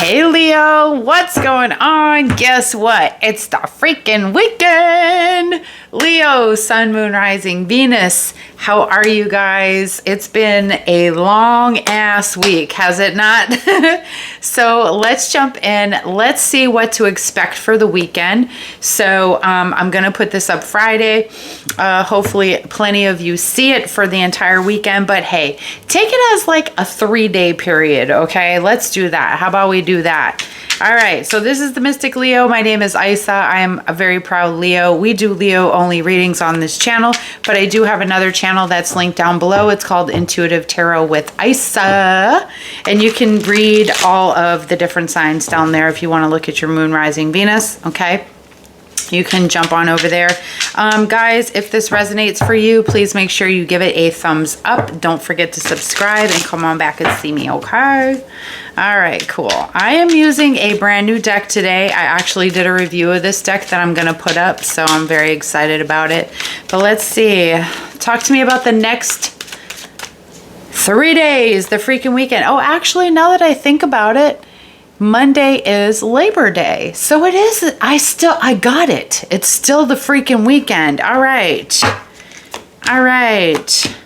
Hey Leo, what's going on? Guess what? It's the freaking weekend! Leo, Sun, Moon, Rising, Venus. How are you guys? It's been a long ass week, has it not? So let's jump in. Let's see what to expect for the weekend. So I'm going to put this up Friday. Hopefully plenty of you see it for the entire weekend. But hey, take it as like a 3-day period, okay? Let's do that. How about we do that? All right, so this is the Mystic Leo. My name is Isa. I am a very proud Leo. We do Leo only readings on this channel, but I do have another channel that's linked down below. It's called Intuitive Tarot with Isa, and you can read all of the different signs down there if you want to look at your Moon, Rising, Venus, okay? You can jump on over there. Guys, if this resonates for you, please make sure you give it a thumbs up. Don't forget to subscribe and come on back and see me, okay? All right, cool. I am using a brand new deck today. I actually did a review of this deck that I'm going to put up, so I'm very excited about it. But let's see. Talk to me about the next 3 days, the freaking weekend. Oh, actually, now that I think about it, Monday is Labor Day. So it is, I got it. It's still the freaking weekend. All right. All right.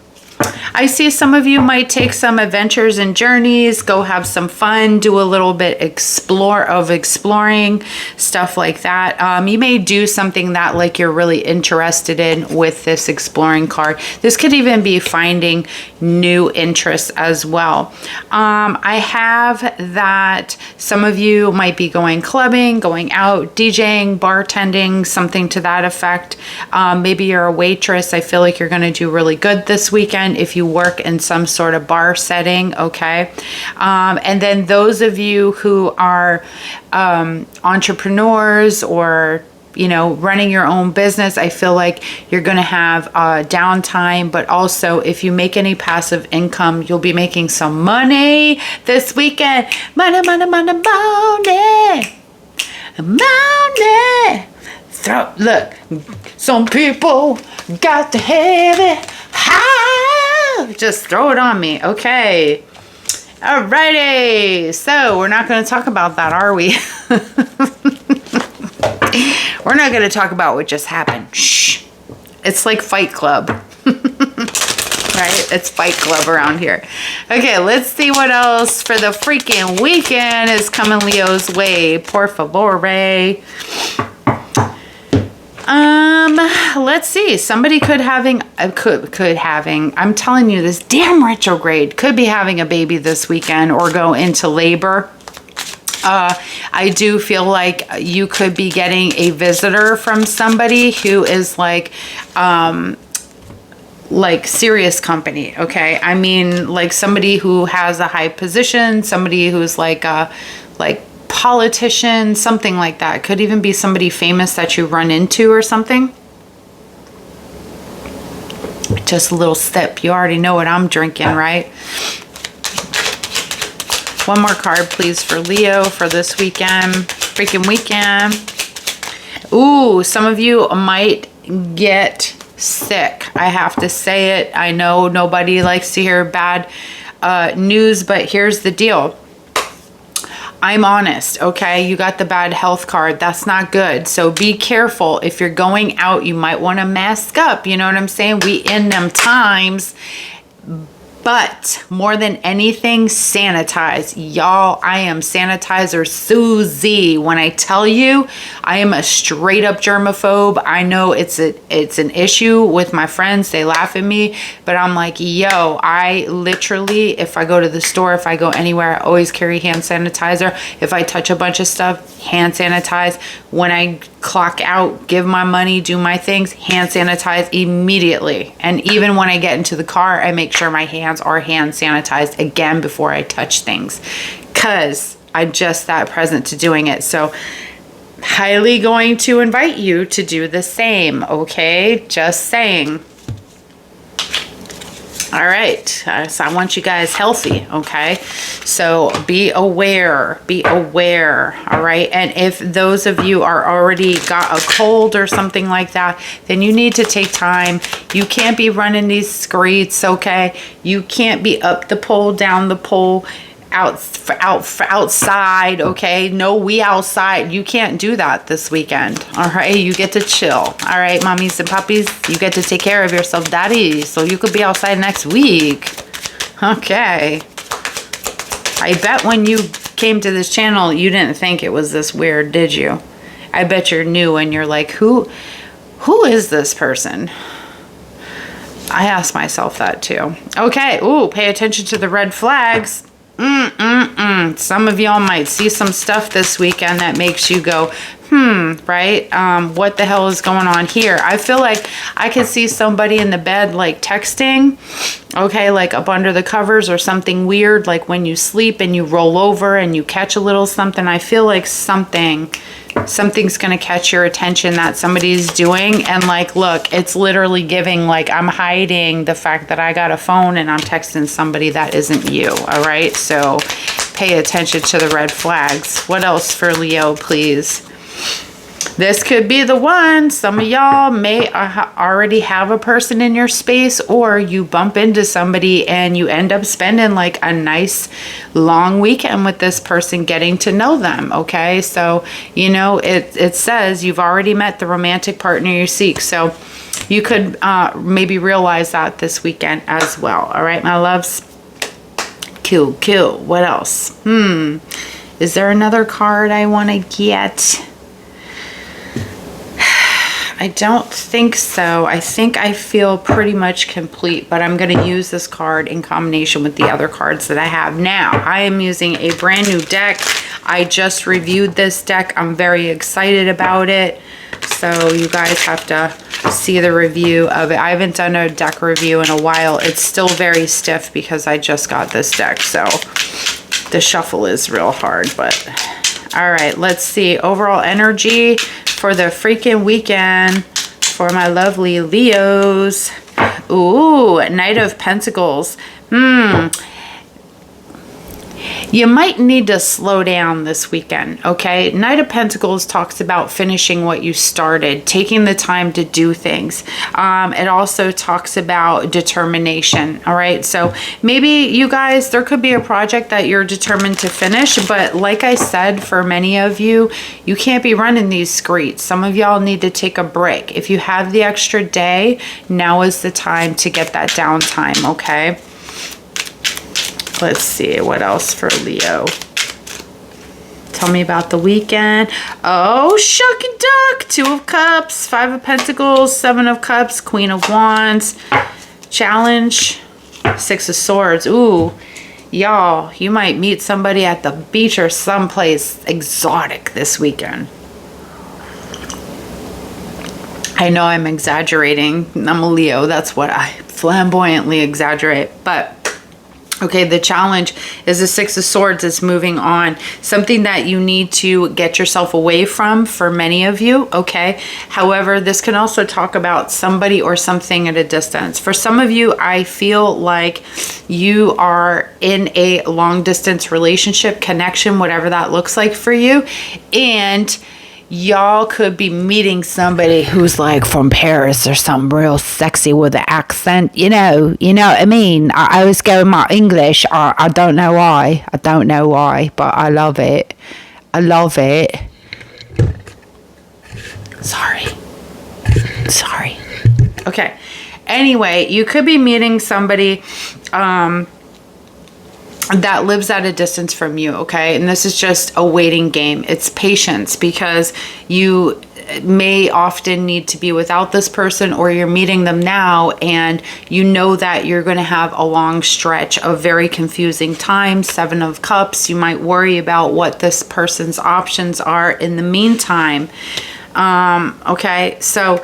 I see some of you might take some adventures and journeys, go have some fun, do a little bit exploring, stuff like that. You may do something that like you're really interested in with this exploring card. This could even be finding new interests as well. I have that some of you might be going clubbing, going out, DJing, bartending, something to that effect. Maybe you're a waitress. I feel like you're going to do really good this weekend if you work in some sort of bar setting, okay? And then those of you who are entrepreneurs or running your own business, I feel like you're going to have downtime, but also if you make any passive income, you'll be making some money this weekend. Money, money, money, money, money. Look, some people got to have it. Just throw it on me. Okay. Alrighty. So we're not going to talk about that, are we? We're not going to talk about what just happened. Shh. It's like Fight Club. Right? It's Fight Club around here. Okay, let's see what else for the freaking weekend is coming Leo's way. Por favor. Let's see. Somebody could having, I'm telling you, this damn retrograde could be having a baby this weekend or go into labor. I do feel like you could be getting a visitor from somebody who is like serious company. Okay. I mean, like somebody who has a high position, somebody who's like politician, something like that. Could even be somebody famous that you run into or something. Just a little sip. You already know what I'm drinking, right? One more card, please, for Leo for this weekend. Freaking weekend. Ooh, some of you might get sick. I have to say it. I know nobody likes to hear bad news, but here's the deal. I'm honest, okay? You got the bad health card. That's not good. So be careful. If you're going out, you might want to mask up. You know what I'm saying? We in them times. But more than anything, sanitize. Y'all, I am sanitizer Susie. When I tell you, I am a straight up germaphobe. I know it's an issue with my friends. They laugh at me, but I'm like, yo, I literally, if I go to the store, if I go anywhere, I always carry hand sanitizer. If I touch a bunch of stuff, hand sanitize. When I clock out, give my money, do my things, hand sanitize immediately. And even when I get into the car, I make sure my hands are hand sanitized again before I touch things, because I'm just that present to doing it. So highly going to invite you to do the same, okay? Just saying. All right, so I want you guys healthy, okay? So be aware, all right? And if those of you are already got a cold or something like that, then you need to take time. You can't be running these streets, okay? You can't be up the pole, down the pole. outside, okay? No, we outside. You can't do that this weekend, all right? You get to chill, all right, mommies and puppies? You get to take care of yourself, daddy, so you could be outside next week. Okay. I bet when you came to this channel, you didn't think it was this weird, did you? I bet you're new and you're like, who is this person? I asked myself that too. Okay, ooh, pay attention to the red flags. Some of y'all might see some stuff this weekend that makes you go, right? What the hell is going on here? I feel like I could see somebody in the bed like texting, okay, like up under the covers or something weird, like when you sleep and you roll over and you catch a little something. I feel like something's gonna catch your attention that somebody's doing, and like, look, it's literally giving like I'm hiding the fact that I got a phone and I'm texting somebody that isn't you. All right, so pay attention to the red flags. What else for Leo, please? This could be the one. Some of y'all may already have a person in your space, or you bump into somebody and you end up spending like a nice long weekend with this person, getting to know them, okay? So, you know, it says you've already met the romantic partner you seek. So you could maybe realize that this weekend as well. All right, my loves? Cool. What else? Is there another card I want to get? I don't think so. I think I feel pretty much complete, but I'm going to use this card in combination with the other cards that I have. Now, I am using a brand new deck. I just reviewed this deck. I'm very excited about it. So you guys have to see the review of it. I haven't done a deck review in a while. It's still very stiff because I just got this deck. So the shuffle is real hard, but all right, let's see. Overall energy for the freaking weekend for my lovely Leos. Ooh, Knight of Pentacles. You might need to slow down this weekend, okay? Knight of Pentacles talks about finishing what you started, taking the time to do things. It also talks about determination, all right? So maybe you guys, there could be a project that you're determined to finish, but like I said, for many of you, you can't be running these streets. Some of y'all need to take a break. If you have the extra day, now is the time to get that downtime, okay? Let's see, what else for Leo? Tell me about the weekend. Oh, shuck and duck. 2 of Cups, 5 of Pentacles, 7 of Cups, Queen of Wands. Challenge, 6 of Swords. Ooh, y'all, you might meet somebody at the beach or someplace exotic this weekend. I know I'm exaggerating. I'm a Leo. That's what I flamboyantly exaggerate. But okay, the challenge is the 6 of Swords is moving on. Something that you need to get yourself away from for many of you, okay? However, this can also talk about somebody or something at a distance. For some of you, I feel like you are in a long distance relationship, connection, whatever that looks like for you. And y'all could be meeting somebody who's like from Paris or something real sexy with an accent, you know what I mean? I always go in my English. I don't know why, but I love it. Sorry. Okay. Anyway, you could be meeting somebody, that lives at a distance from you, okay? And this is just a waiting game. It's patience, because you may often need to be without this person, or you're meeting them now and you know that you're going to have a long stretch of very confusing time. 7 of Cups, you might worry about what this person's options are in the meantime. Okay, so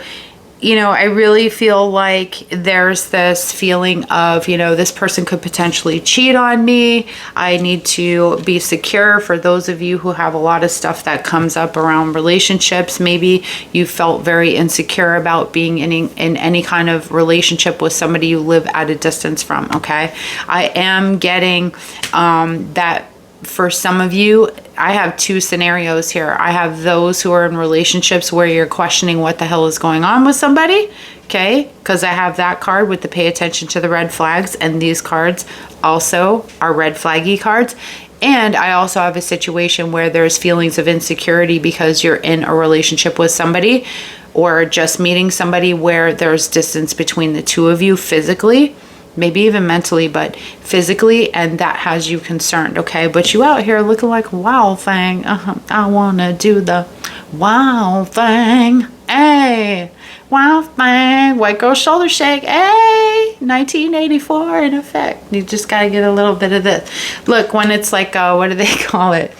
you know, I really feel like there's this feeling of, you know, this person could potentially cheat on me. I need to be secure. For those of you who have a lot of stuff that comes up around relationships, maybe you felt very insecure about being in any kind of relationship with somebody you live at a distance from, okay? I am getting that for some of you, I have 2 scenarios here. I have those who are in relationships where you're questioning what the hell is going on with somebody, okay? Because I have that card with the pay attention to the red flags, and these cards also are red flaggy cards. And I also have a situation where there's feelings of insecurity because you're in a relationship with somebody or just meeting somebody where there's distance between the two of you physically, maybe even mentally, but physically, and that has you concerned, okay? But you out here looking like a wild thing. I want to do the wild thing. Hey, wild thing. White girl shoulder shake. Hey, 1984 in effect. You just got to get a little bit of this. Look, when it's like, what do they call it?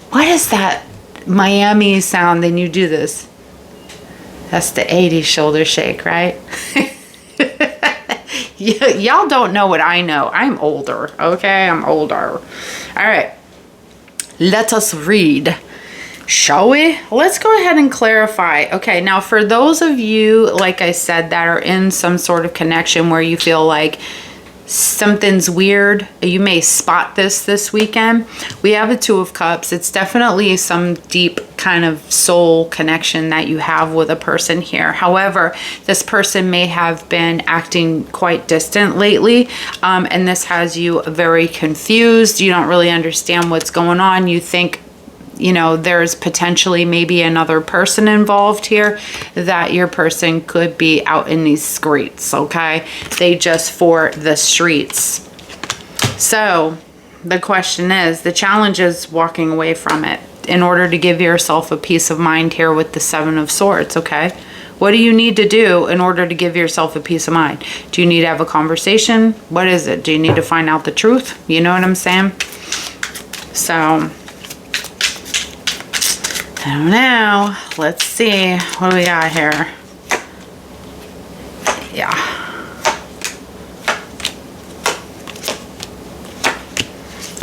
What is that Miami sound? Then you do this. That's the 80s shoulder shake, right? Y'all don't know what I know. I'm older, okay? I'm older. All right. Let us read, shall we? Let's go ahead and clarify. Okay, now for those of you, like I said, that are in some sort of connection where you feel like something's weird, you may spot this weekend. We have a Two of Cups. It's definitely some deep kind of soul connection that you have with a person here. However, this person may have been acting quite distant lately, and this has you very confused. You don't really understand what's going on. You think, you know, there's potentially maybe another person involved here, that your person could be out in these streets, okay? They just for the streets. So the question is, the challenge is walking away from it in order to give yourself a peace of mind here with the Seven of Swords, okay? What do you need to do in order to give yourself a peace of mind? Do you need to have a conversation? What is it? Do you need to find out the truth? You know what I'm saying? So I don't know. Let's see. What do we got here? Yeah.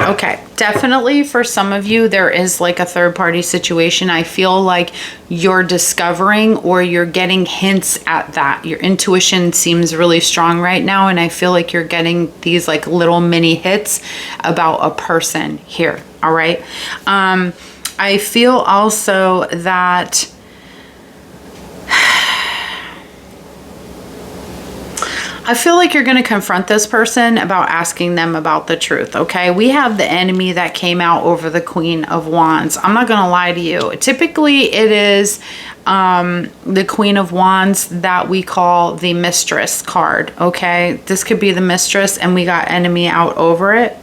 Okay. Definitely for some of you, there is like a third party situation. I feel like you're discovering or you're getting hints at that. Your intuition seems really strong right now. And I feel like you're getting these like little mini hits about a person here. All right. I feel also that I feel like you're going to confront this person about asking them about the truth, okay? We have the enemy that came out over the Queen of Wands. I'm not going to lie to you. Typically, it is the Queen of Wands that we call the Mistress card, okay? This could be the Mistress, and we got enemy out over it.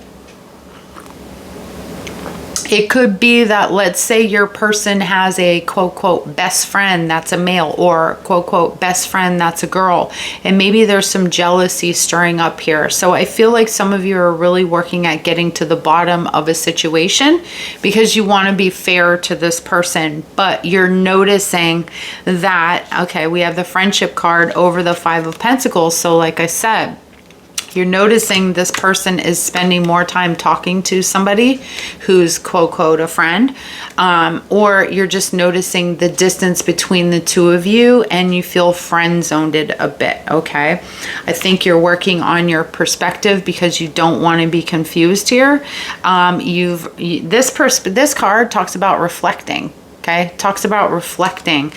It could be that, let's say your person has a quote, quote, best friend that's a male, or quote, quote, best friend that's a girl. And maybe there's some jealousy stirring up here. So I feel like some of you are really working at getting to the bottom of a situation because you want to be fair to this person. But you're noticing that, okay, we have the friendship card over the Five of Pentacles. So like I said, you're noticing this person is spending more time talking to somebody who's quote, quote, a friend, or you're just noticing the distance between the two of you and you feel friend zoned a bit, okay? I think you're working on your perspective because you don't want to be confused here. This card talks about reflecting, okay? Talks about reflecting.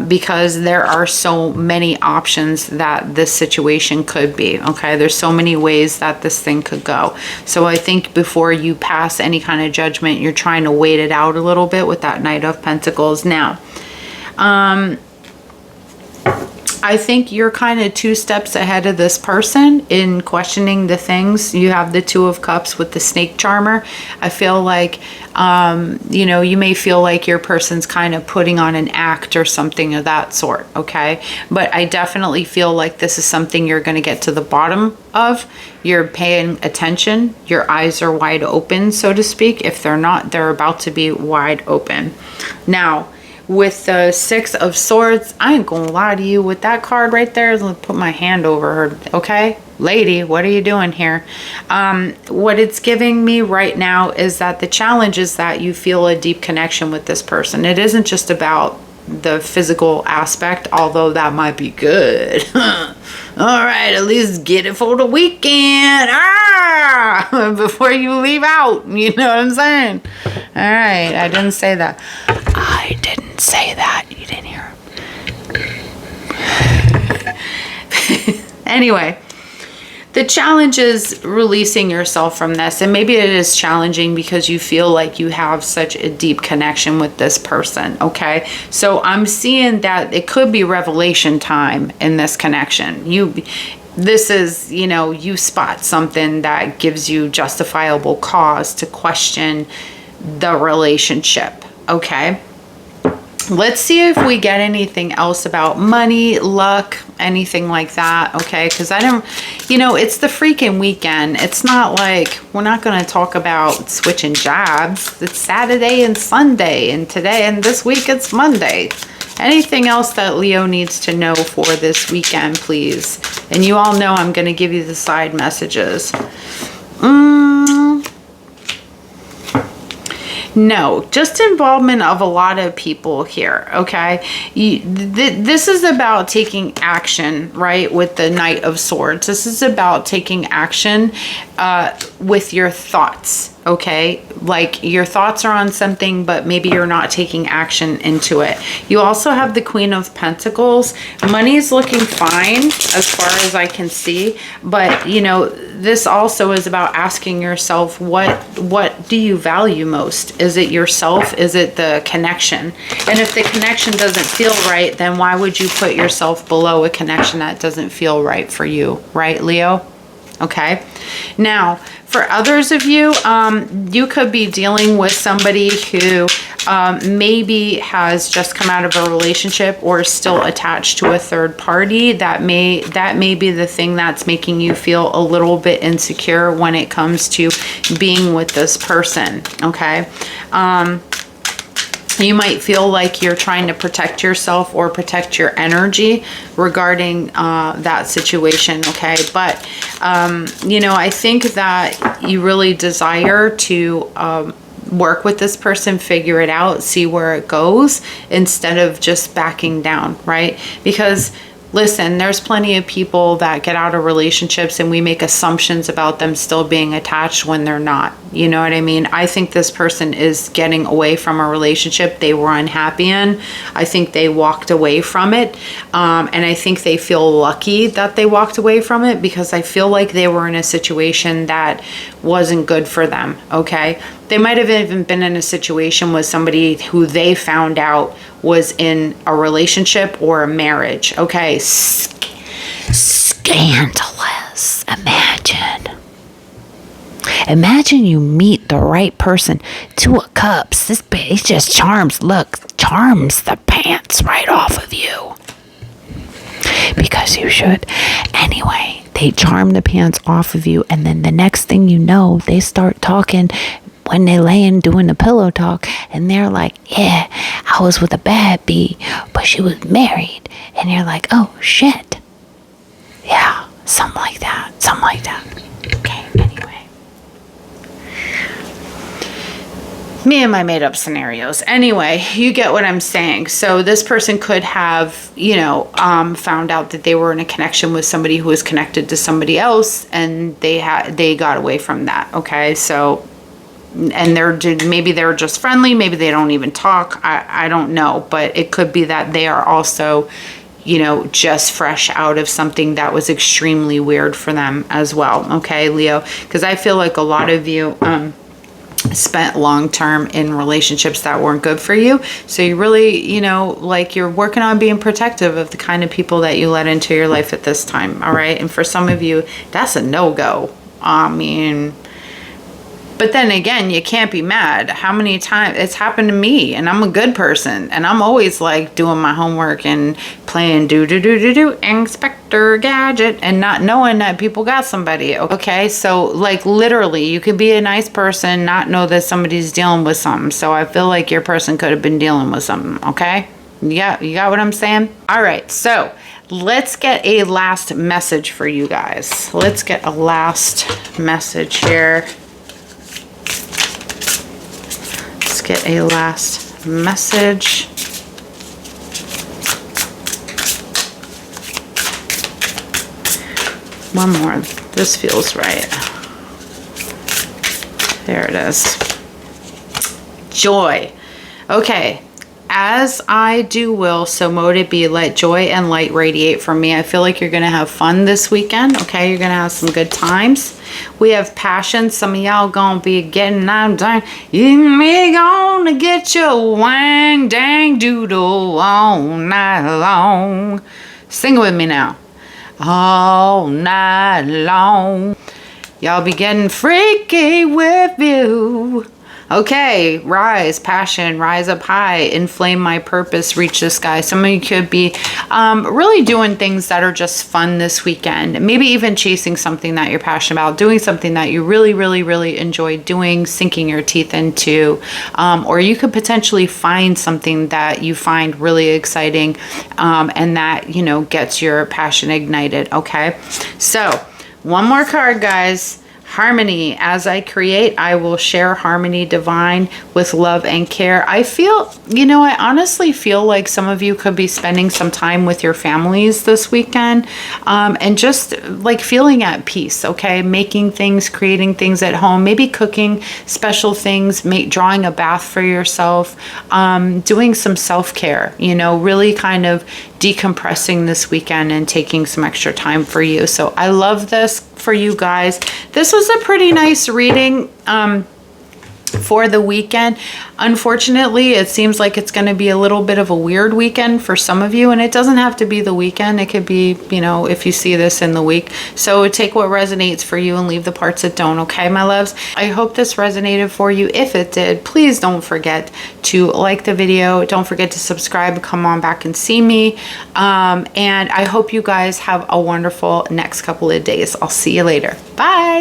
Because there are so many options that this situation could be, okay? There's so many ways that this thing could go. So I think before you pass any kind of judgment, you're trying to wait it out a little bit with that Knight of Pentacles. Now, I think you're kind of 2 steps ahead of this person in questioning the things. You have the Two of Cups with the snake charmer. I feel like, you know, you may feel like your person's kind of putting on an act or something of that sort, okay? But I definitely feel like this is something you're going to get to the bottom of. You're paying attention. Your eyes are wide open, so to speak. If they're not, they're about to be wide open. Now, with the Six of Swords, I ain't gonna lie to you, with that card right there, let me put my hand over her, okay? Lady, what are you doing here? What it's giving me right now is that the challenge is that you feel a deep connection with this person. It isn't just about the physical aspect, although that might be good. All right, at least get it for the weekend. Before you leave out, you know what I'm saying? All right, I didn't say that. I didn't say that. You didn't hear. Anyway, the challenge is releasing yourself from this. And maybe it is challenging because you feel like you have such a deep connection with this person, okay? So I'm seeing that it could be revelation time in this connection. This is, you know, you spot something that gives you justifiable cause to question the relationship, okay? Let's see if we get anything else about money, luck, anything like that, okay? Because I don't, you know, it's the freaking weekend. It's not like, we're not going to talk about switching jobs. It's Saturday and Sunday, and today and this week it's Monday. Anything else that Leo needs to know for this weekend, please? And you all know I'm going to give you the side messages. No, just involvement of a lot of people here, okay? This is about taking action, right, with the Knight of Swords. This is about taking action with your thoughts, okay? Like your thoughts are on something, but maybe you're not taking action into it. You also have the Queen of Pentacles. Money is looking fine as far as I can see, but, you know, this also is about asking yourself, what do you value most? Is it yourself? Is it the connection? And if the connection doesn't feel right, then why would you put yourself below a connection that doesn't feel right for you, right, Leo? Okay. Now, for others of you, you could be dealing with somebody who maybe has just come out of a relationship or is still attached to a third party. That may be the thing that's making you feel a little bit insecure when it comes to being with this person, okay? You might feel like you're trying to protect yourself or protect your energy regarding that situation, okay? But, you know, I think that you really desire to work with this person, figure it out, see where it goes, instead of just backing down, right? Because listen, there's plenty of people that get out of relationships and we make assumptions about them still being attached when they're not. You know what I mean? I think this person is getting away from a relationship they were unhappy in. I think they walked away from it. And I think they feel lucky that they walked away from it because I feel like they were in a situation that wasn't good for them, okay? They might have even been in a situation with somebody who they found out was in a relationship or a marriage. Okay, scandalous. Imagine you meet the right person. Two of Cups. This bitch just charms the pants right off of you. Because you should. Anyway, they charm the pants off of you, and then the next thing you know, they start talking when they laying doing the pillow talk, and they're like, yeah, I was with a bad bee, but she was married. And you're like, oh shit. Yeah, something like that. Okay, anyway. Me and my made up scenarios. Anyway, you get what I'm saying. So this person could have, you know, found out that they were in a connection with somebody who was connected to somebody else, and they got away from that. Okay, so, and maybe they're just friendly, maybe they don't even talk. I don't know, but it could be that they are also, you know, just fresh out of something that was extremely weird for them as well. Okay, Leo, because I feel like a lot of you spent long-term in relationships that weren't good for you. So you really, you know, like you're working on being protective of the kind of people that you let into your life at this time. All right. And for some of you, that's a no-go. I mean, but then again, you can't be mad. How many times it's happened to me, and I'm a good person, and I'm always like doing my homework and playing Inspector Gadget and not knowing that people got somebody. Okay, so like literally, you could be a nice person, not know that somebody's dealing with something. So I feel like your person could have been dealing with something. Okay, yeah, you got what I'm saying? All right, so let's get a last message for you guys. Let's get a last message here. Get a last message. One more. This feels right. There it is. Joy. Okay. as I do will, so mote it be. Let joy and light radiate from me. I feel like you're going to have fun this weekend, okay? You're going to have some good times. We have passion. Some of y'all going to be getting out dang. You me gonna get your wang dang doodle all night long. Sing it with me now. All night long. Y'all be getting freaky with you. Okay, rise, passion, rise up high, inflame my purpose, reach the sky. Some of you could be really doing things that are just fun this weekend. Maybe even chasing something that you're passionate about, doing something that you really, really, really enjoy doing, sinking your teeth into. Or you could potentially find something that you find really exciting and that, you know, gets your passion ignited, okay? So, one more card, guys. Harmony. As I create, I will share harmony divine with love and care. I feel, you know, I honestly feel like some of you could be spending some time with your families this weekend and just like feeling at peace, okay? Making things, creating things at home, maybe cooking special things, drawing a bath for yourself, doing some self-care, you know, really kind of decompressing this weekend and taking some extra time for you. So I love this for you guys. This was a pretty nice reading for the weekend. Unfortunately, it seems like it's going to be a little bit of a weird weekend for some of you, and it doesn't have to be the weekend. It could be, you know, if you see this in the week. So take what resonates for you and leave the parts that don't, okay, my loves? I hope this resonated for you. If it did, please don't forget to like the video. Don't forget to subscribe. Come on back and see me. And I hope you guys have a wonderful next couple of days. I'll see you later. Bye.